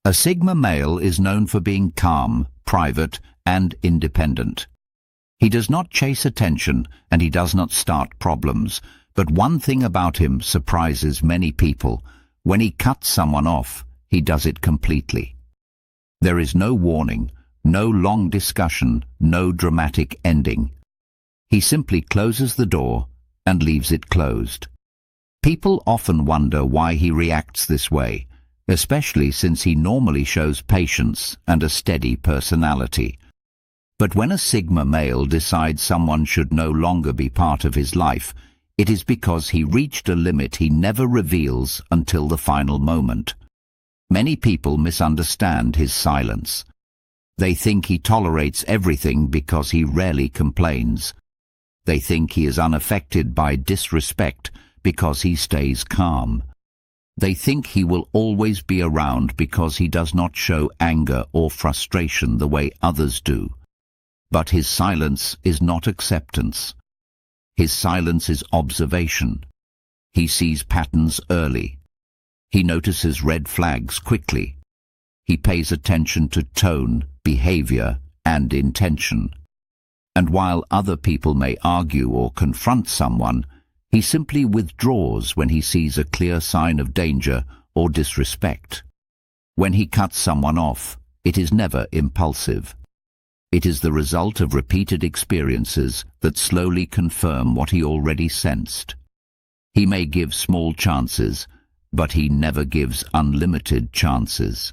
A Sigma male is known for being calm, private, and independent. He does not chase attention and he does not start problems, but one thing about him surprises many people. When he cuts someone off, he does it completely. There is no warning, no long discussion, no dramatic ending. He simply closes the door and leaves it closed. People often wonder why he reacts this way, especially since he normally shows patience and a steady personality. But when a Sigma male decides someone should no longer be part of his life, it is because he reached a limit he never reveals until the final moment. Many people misunderstand his silence. They think he tolerates everything because he rarely complains. They think he is unaffected by disrespect because he stays calm. They think he will always be around because he does not show anger or frustration the way others do. But his silence is not acceptance. His silence is observation. He sees patterns early. He notices red flags quickly. He pays attention to tone, behavior, and intention. And while other people may argue or confront someone, he simply withdraws when he sees a clear sign of danger or disrespect. When he cuts someone off, it is never impulsive. It is the result of repeated experiences that slowly confirm what he already sensed. He may give small chances, but he never gives unlimited chances.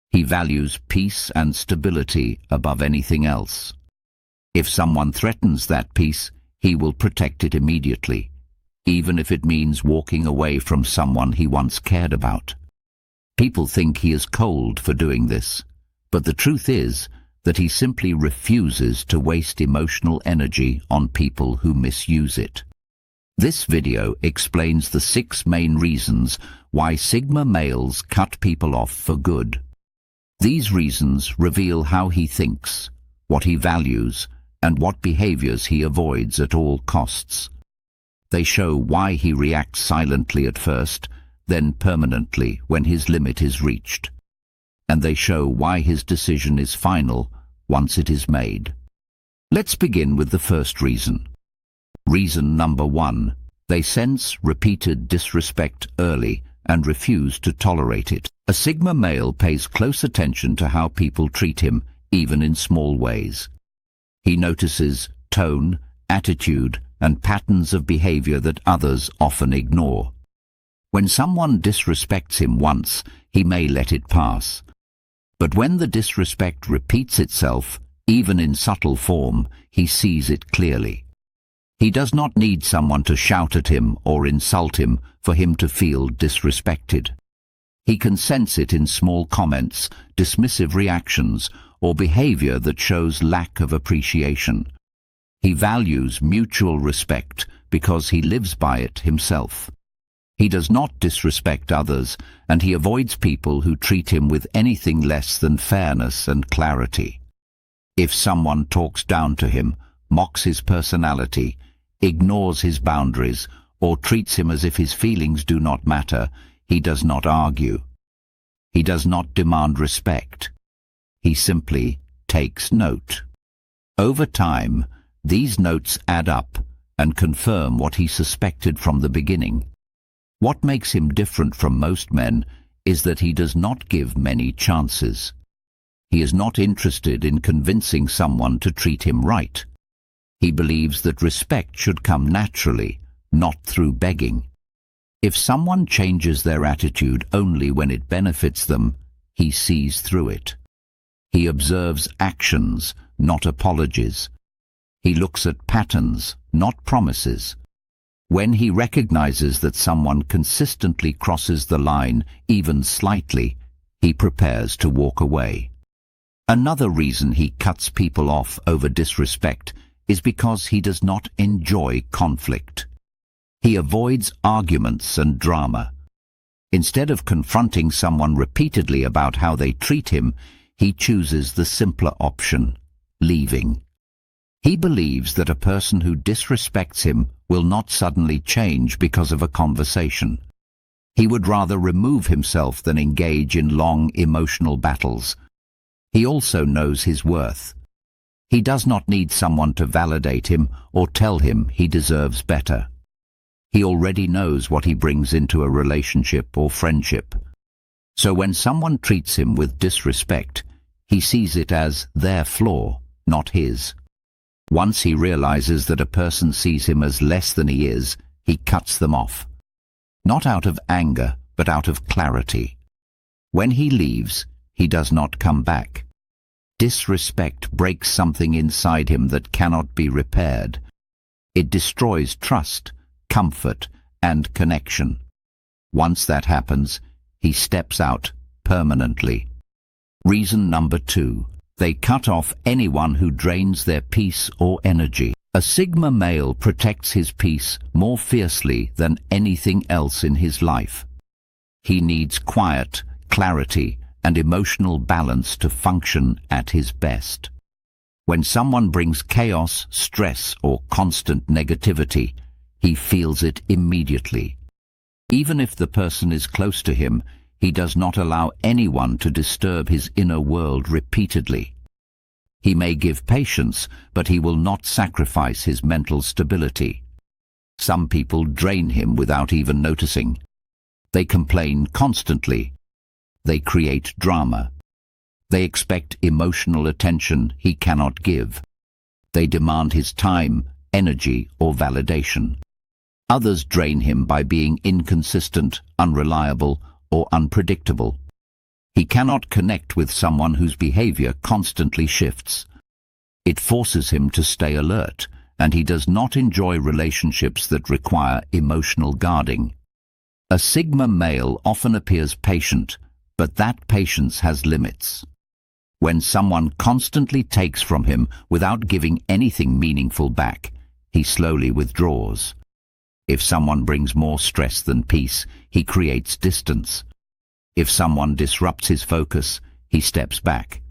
He values peace and stability above anything else. If someone threatens that peace, he will protect it immediately, even if it means walking away from someone he once cared about. People think he is cold for doing this, but the truth is that he simply refuses to waste emotional energy on people who misuse it. This video explains the 6 main reasons why Sigma males cut people off for good. These reasons reveal how he thinks, what he values, and what behaviors he avoids at all costs. They show why he reacts silently at first, then permanently when his limit is reached. And they show why his decision is final once it is made. Let's begin with the first reason. Reason number 1. They sense repeated disrespect early and refuse to tolerate it. A Sigma male pays close attention to how people treat him, even in small ways. He notices tone, attitude, and patterns of behavior that others often ignore. When someone disrespects him once, he may let it pass. But when the disrespect repeats itself, even in subtle form, he sees it clearly. He does not need someone to shout at him or insult him for him to feel disrespected. He can sense it in small comments, dismissive reactions, or behavior that shows lack of appreciation. He values mutual respect because he lives by it himself. He does not disrespect others, and he avoids people who treat him with anything less than fairness and clarity. If someone talks down to him, mocks his personality, ignores his boundaries, or treats him as if his feelings do not matter, he does not argue. He does not demand respect. He simply takes note. Over time, these notes add up and confirm what he suspected from the beginning. What makes him different from most men is that he does not give many chances. He is not interested in convincing someone to treat him right. He believes that respect should come naturally, not through begging. If someone changes their attitude only when it benefits them, he sees through it. He observes actions, not apologies. He looks at patterns, not promises. When he recognizes that someone consistently crosses the line, even slightly, he prepares to walk away. Another reason he cuts people off over disrespect is because he does not enjoy conflict. He avoids arguments and drama. Instead of confronting someone repeatedly about how they treat him, he chooses the simpler option, leaving. He believes that a person who disrespects him will not suddenly change because of a conversation. He would rather remove himself than engage in long emotional battles. He also knows his worth. He does not need someone to validate him or tell him he deserves better. He already knows what he brings into a relationship or friendship. So when someone treats him with disrespect, he sees it as their flaw, not his. Once he realizes that a person sees him as less than he is, he cuts them off. Not out of anger, but out of clarity. When he leaves, he does not come back. Disrespect breaks something inside him that cannot be repaired. It destroys trust, comfort, and connection. Once that happens, he steps out permanently. Reason number 2. They cut off anyone who drains their peace or energy. A Sigma male protects his peace more fiercely than anything else in his life. He needs quiet, clarity, and emotional balance to function at his best. When someone brings chaos, stress, or constant negativity, he feels it immediately. Even if the person is close to him, he does not allow anyone to disturb his inner world repeatedly. He may give patience, but he will not sacrifice his mental stability. Some people drain him without even noticing. They complain constantly. They create drama. They expect emotional attention he cannot give. They demand his time, energy, or validation. Others drain him by being inconsistent, unreliable, or unpredictable. He cannot connect with someone whose behavior constantly shifts. It forces him to stay alert, and he does not enjoy relationships that require emotional guarding. A Sigma male often appears patient, but that patience has limits. When someone constantly takes from him without giving anything meaningful back, he slowly withdraws. If someone brings more stress than peace, he creates distance. If someone disrupts his focus, he steps back.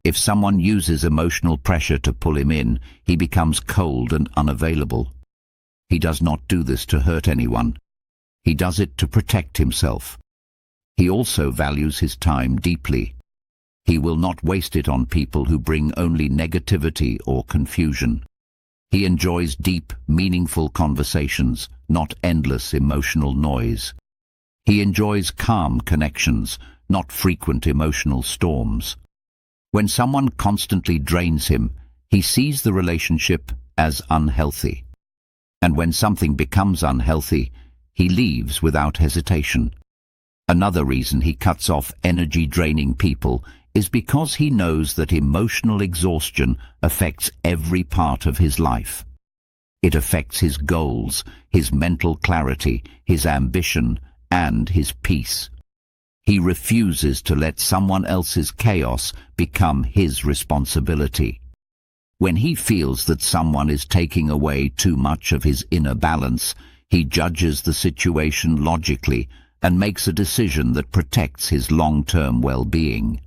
If someone uses emotional pressure to pull him in, he becomes cold and unavailable. He does not do this to hurt anyone. He does it to protect himself. He also values his time deeply. He will not waste it on people who bring only negativity or confusion. He enjoys deep, meaningful conversations, not endless emotional noise. He enjoys calm connections, not frequent emotional storms. When someone constantly drains him, he sees the relationship as unhealthy. And when something becomes unhealthy, he leaves without hesitation. Another reason he cuts off energy-draining people is because he knows that emotional exhaustion affects every part of his life. It affects his goals, his mental clarity, his ambition, and his peace. He refuses to let someone else's chaos become his responsibility. When he feels that someone is taking away too much of his inner balance, he judges the situation logically and makes a decision that protects his long-term well-being.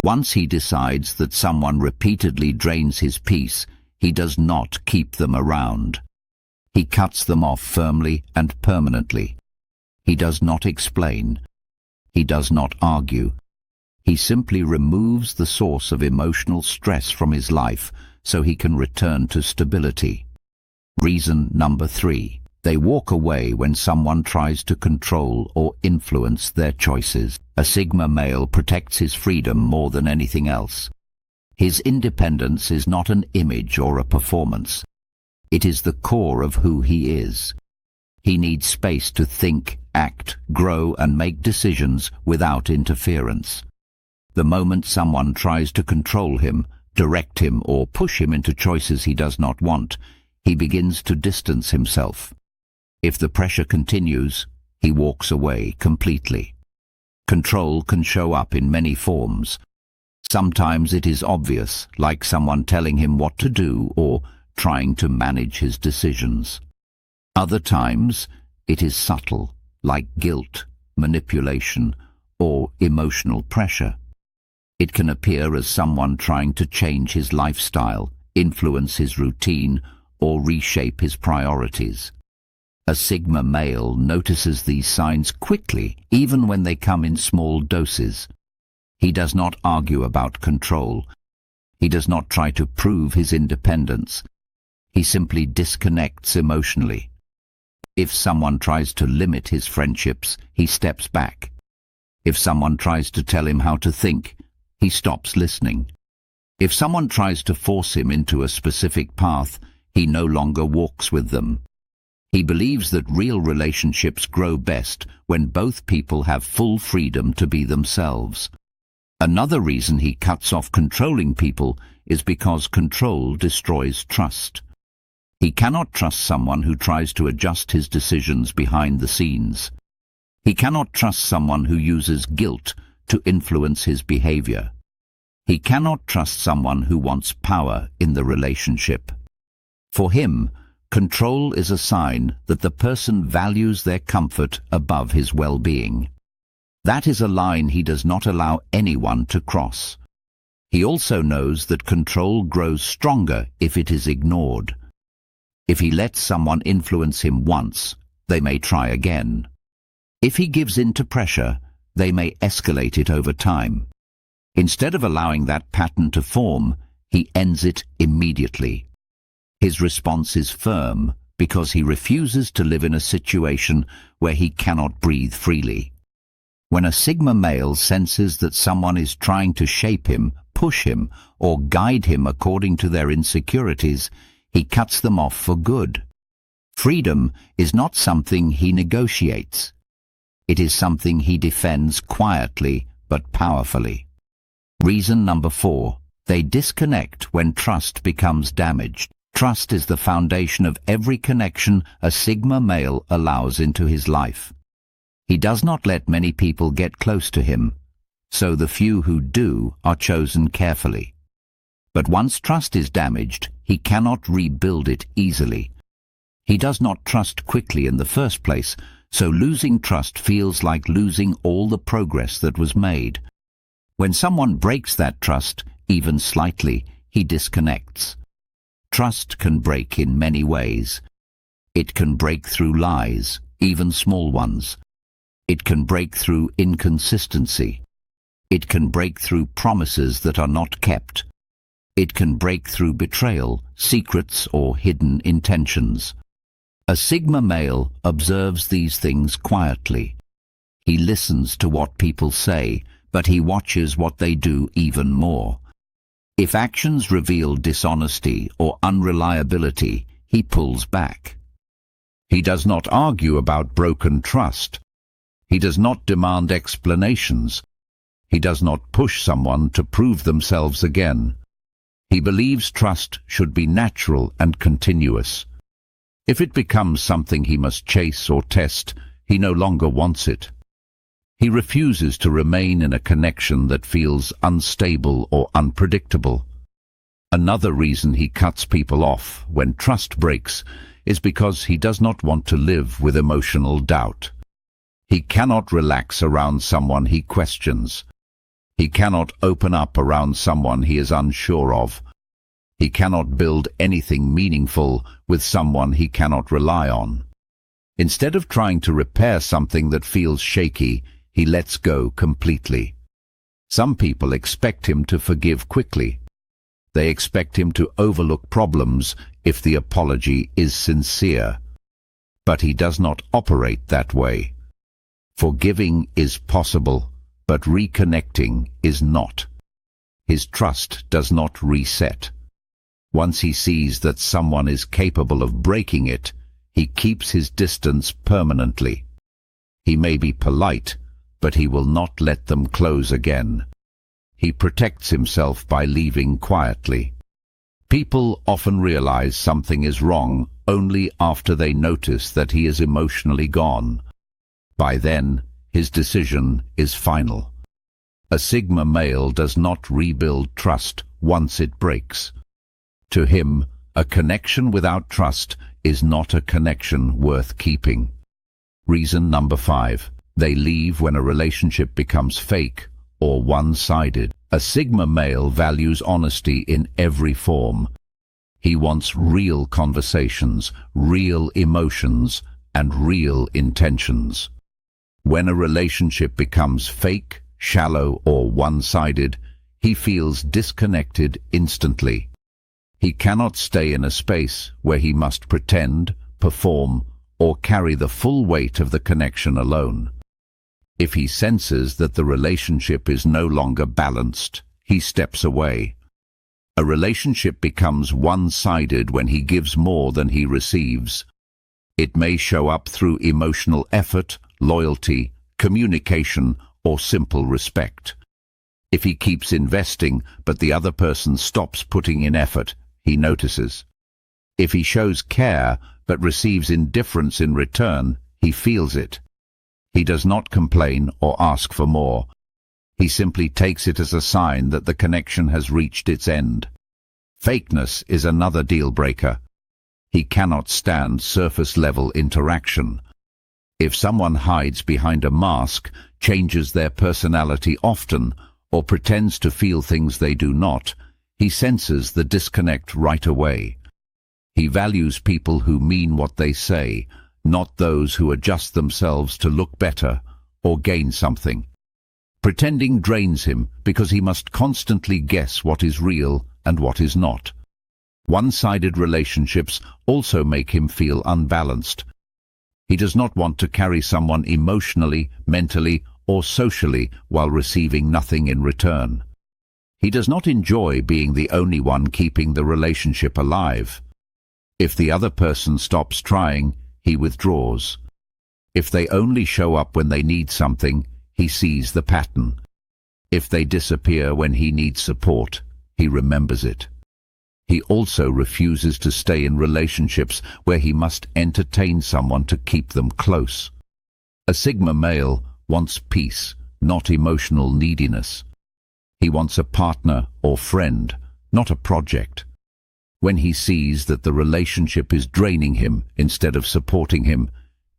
Once he decides that someone repeatedly drains his peace, he does not keep them around. He cuts them off firmly and permanently. He does not explain. He does not argue. He simply removes the source of emotional stress from his life so he can return to stability. Reason number 3. They walk away when someone tries to control or influence their choices. A Sigma male protects his freedom more than anything else. His independence is not an image or a performance. It is the core of who he is. He needs space to think, act, grow, and make decisions without interference. The moment someone tries to control him, direct him, or push him into choices he does not want, he begins to distance himself. If the pressure continues, he walks away completely. Control can show up in many forms. Sometimes it is obvious, like someone telling him what to do or trying to manage his decisions. Other times, it is subtle, like guilt, manipulation, or emotional pressure. It can appear as someone trying to change his lifestyle, influence his routine, or reshape his priorities. A Sigma male notices these signs quickly, even when they come in small doses. He does not argue about control. He does not try to prove his independence. He simply disconnects emotionally. If someone tries to limit his friendships, he steps back. If someone tries to tell him how to think, he stops listening. If someone tries to force him into a specific path, he no longer walks with them. He believes that real relationships grow best when both people have full freedom to be themselves. Another reason he cuts off controlling people is because control destroys trust. He cannot trust someone who tries to adjust his decisions behind the scenes. He cannot trust someone who uses guilt to influence his behavior. He cannot trust someone who wants power in the relationship. For him, control is a sign that the person values their comfort above his well-being. That is a line he does not allow anyone to cross. He also knows that control grows stronger if it is ignored. If he lets someone influence him once, they may try again. If he gives in to pressure, they may escalate it over time. Instead of allowing that pattern to form, he ends it immediately. His response is firm because he refuses to live in a situation where he cannot breathe freely. When a Sigma male senses that someone is trying to shape him, push him, or guide him according to their insecurities, he cuts them off for good. Freedom is not something he negotiates. It is something he defends quietly but powerfully. Reason number 4. They disconnect when trust becomes damaged. Trust is the foundation of every connection a Sigma male allows into his life. He does not let many people get close to him, so the few who do are chosen carefully. But once trust is damaged, he cannot rebuild it easily. He does not trust quickly in the first place, so losing trust feels like losing all the progress that was made. When someone breaks that trust, even slightly, he disconnects. Trust can break in many ways. It can break through lies, even small ones. It can break through inconsistency. It can break through promises that are not kept. It can break through betrayal, secrets, or hidden intentions. A Sigma male observes these things quietly. He listens to what people say, but he watches what they do even more. If actions reveal dishonesty or unreliability, he pulls back. He does not argue about broken trust. He does not demand explanations. He does not push someone to prove themselves again. He believes trust should be natural and continuous. If it becomes something he must chase or test, he no longer wants it. He refuses to remain in a connection that feels unstable or unpredictable. Another reason he cuts people off when trust breaks is because he does not want to live with emotional doubt. He cannot relax around someone he questions. He cannot open up around someone he is unsure of. He cannot build anything meaningful with someone he cannot rely on. Instead of trying to repair something that feels shaky, he lets go completely. Some people expect him to forgive quickly. They expect him to overlook problems if the apology is sincere. But he does not operate that way. Forgiving is possible, but reconnecting is not. His trust does not reset. Once he sees that someone is capable of breaking it, he keeps his distance permanently. He may be polite, but he will not let them close again. He protects himself by leaving quietly. People often realize something is wrong only after they notice that he is emotionally gone. By then, his decision is final. A Sigma male does not rebuild trust once it breaks. To him, a connection without trust is not a connection worth keeping. Reason number 5. They leave when a relationship becomes fake or one-sided. A Sigma male values honesty in every form. He wants real conversations, real emotions, and real intentions. When a relationship becomes fake, shallow, or one-sided, he feels disconnected instantly. He cannot stay in a space where he must pretend, perform, or carry the full weight of the connection alone. If he senses that the relationship is no longer balanced, he steps away. A relationship becomes one-sided when he gives more than he receives. It may show up through emotional effort, loyalty, communication, or simple respect. If he keeps investing but the other person stops putting in effort, he notices. If he shows care but receives indifference in return, he feels it. He does not complain or ask for more. He simply takes it as a sign that the connection has reached its end. Fakeness is another deal-breaker. He cannot stand surface-level interaction. If someone hides behind a mask, changes their personality often, or pretends to feel things they do not, he senses the disconnect right away. He values people who mean what they say, not those who adjust themselves to look better or gain something. Pretending drains him because he must constantly guess what is real and what is not. One-sided relationships also make him feel unbalanced. He does not want to carry someone emotionally, mentally, or socially while receiving nothing in return. He does not enjoy being the only one keeping the relationship alive. If the other person stops trying, he withdraws. If they only show up when they need something, he sees the pattern. If they disappear when he needs support, he remembers it. He also refuses to stay in relationships where he must entertain someone to keep them close. A Sigma male wants peace, not emotional neediness. He wants a partner or friend, not a project. When he sees that the relationship is draining him instead of supporting him,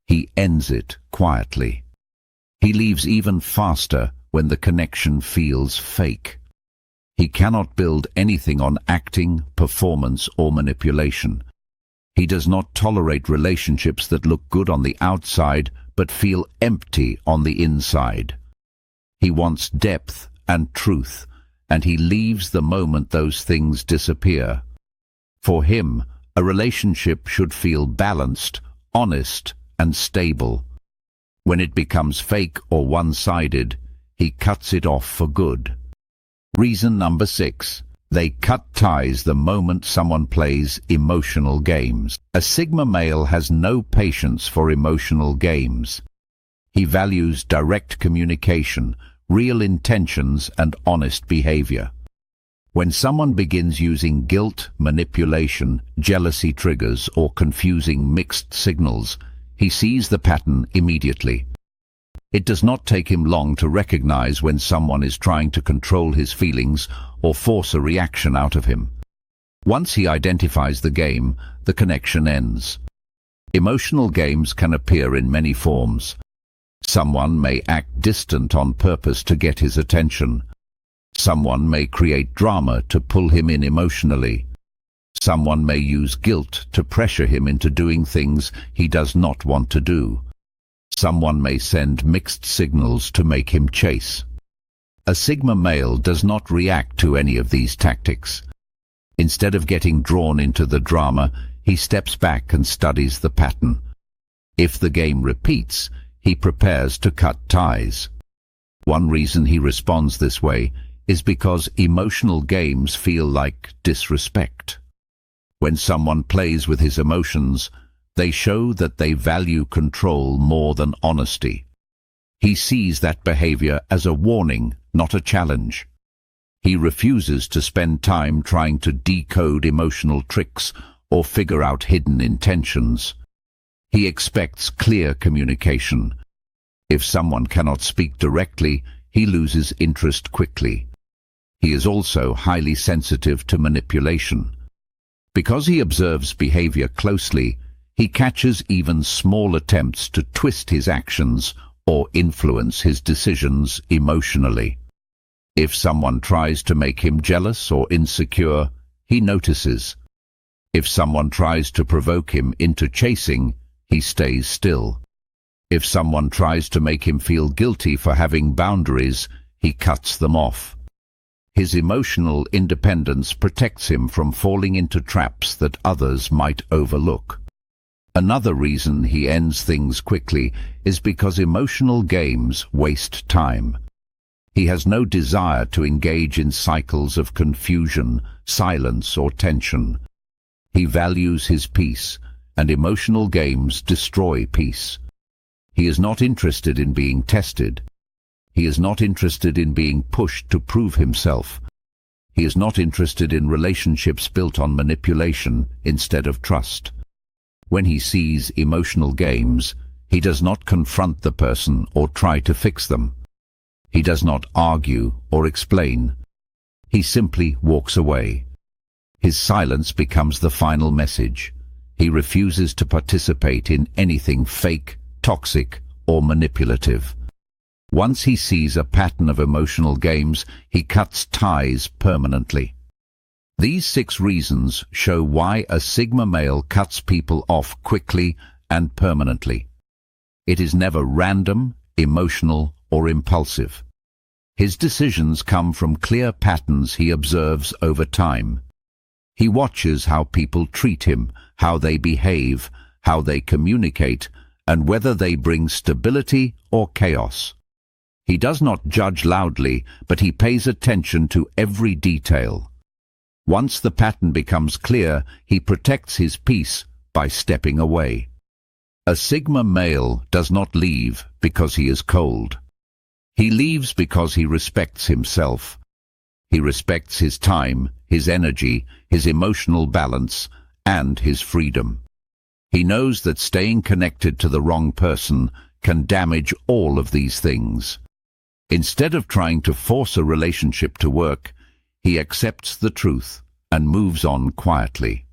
he ends it quietly. He leaves even faster when the connection feels fake. He cannot build anything on acting, performance, or manipulation. He does not tolerate relationships that look good on the outside but feel empty on the inside. He wants depth and truth, and he leaves the moment those things disappear. For him, a relationship should feel balanced, honest, and stable. When it becomes fake or one-sided, he cuts it off for good. Reason number 6. They cut ties the moment someone plays emotional games. A Sigma male has no patience for emotional games. He values direct communication, real intentions, and honest behavior. When someone begins using guilt, manipulation, jealousy triggers, or confusing mixed signals, he sees the pattern immediately. It does not take him long to recognize when someone is trying to control his feelings or force a reaction out of him. Once he identifies the game, the connection ends. Emotional games can appear in many forms. Someone may act distant on purpose to get his attention. Someone may create drama to pull him in emotionally. Someone may use guilt to pressure him into doing things he does not want to do. Someone may send mixed signals to make him chase. A Sigma male does not react to any of these tactics. Instead of getting drawn into the drama, he steps back and studies the pattern. If the game repeats, he prepares to cut ties. One reason he responds this way is because emotional games feel like disrespect. When someone plays with his emotions, they show that they value control more than honesty. He sees that behavior as a warning, not a challenge. He refuses to spend time trying to decode emotional tricks or figure out hidden intentions. He expects clear communication. If someone cannot speak directly, he loses interest quickly. He is also highly sensitive to manipulation. Because he observes behavior closely, he catches even small attempts to twist his actions or influence his decisions emotionally. If someone tries to make him jealous or insecure, he notices. If someone tries to provoke him into chasing, he stays still. If someone tries to make him feel guilty for having boundaries, he cuts them off. His emotional independence protects him from falling into traps that others might overlook. Another reason he ends things quickly is because emotional games waste time. He has no desire to engage in cycles of confusion, silence, or tension. He values his peace, and emotional games destroy peace. He is not interested in being tested. He is not interested in being pushed to prove himself. He is not interested in relationships built on manipulation instead of trust. When he sees emotional games, he does not confront the person or try to fix them. He does not argue or explain. He simply walks away. His silence becomes the final message. He refuses to participate in anything fake, toxic, or manipulative. Once he sees a pattern of emotional games, he cuts ties permanently. These 6 reasons show why a Sigma male cuts people off quickly and permanently. It is never random, emotional, or impulsive. His decisions come from clear patterns he observes over time. He watches how people treat him, how they behave, how they communicate, and whether they bring stability or chaos. He does not judge loudly, but he pays attention to every detail. Once the pattern becomes clear, he protects his peace by stepping away. A Sigma male does not leave because he is cold. He leaves because he respects himself. He respects his time, his energy, his emotional balance, and his freedom. He knows that staying connected to the wrong person can damage all of these things. Instead of trying to force a relationship to work, he accepts the truth and moves on quietly.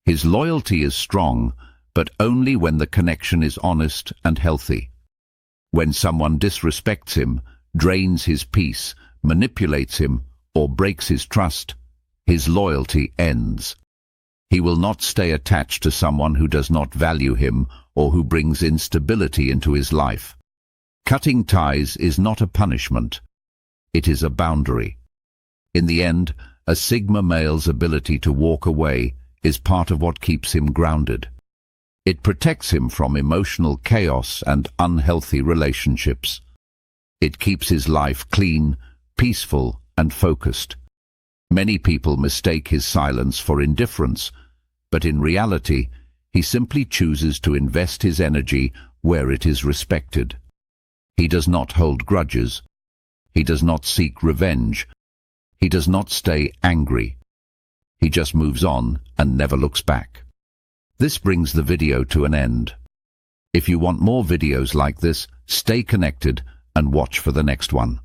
His loyalty is strong, but only when the connection is honest and healthy. When someone disrespects him, drains his peace, manipulates him, or breaks his trust, his loyalty ends. He will not stay attached to someone who does not value him or who brings instability into his life. Cutting ties is not a punishment. It is a boundary. In the end, a Sigma male's ability to walk away is part of what keeps him grounded. It protects him from emotional chaos and unhealthy relationships. It keeps his life clean, peaceful, and focused. Many people mistake his silence for indifference, but in reality, he simply chooses to invest his energy where it is respected. He does not hold grudges. He does not seek revenge. He does not stay angry. He just moves on and never looks back. This brings the video to an end. If you want more videos like this, stay connected and watch for the next one.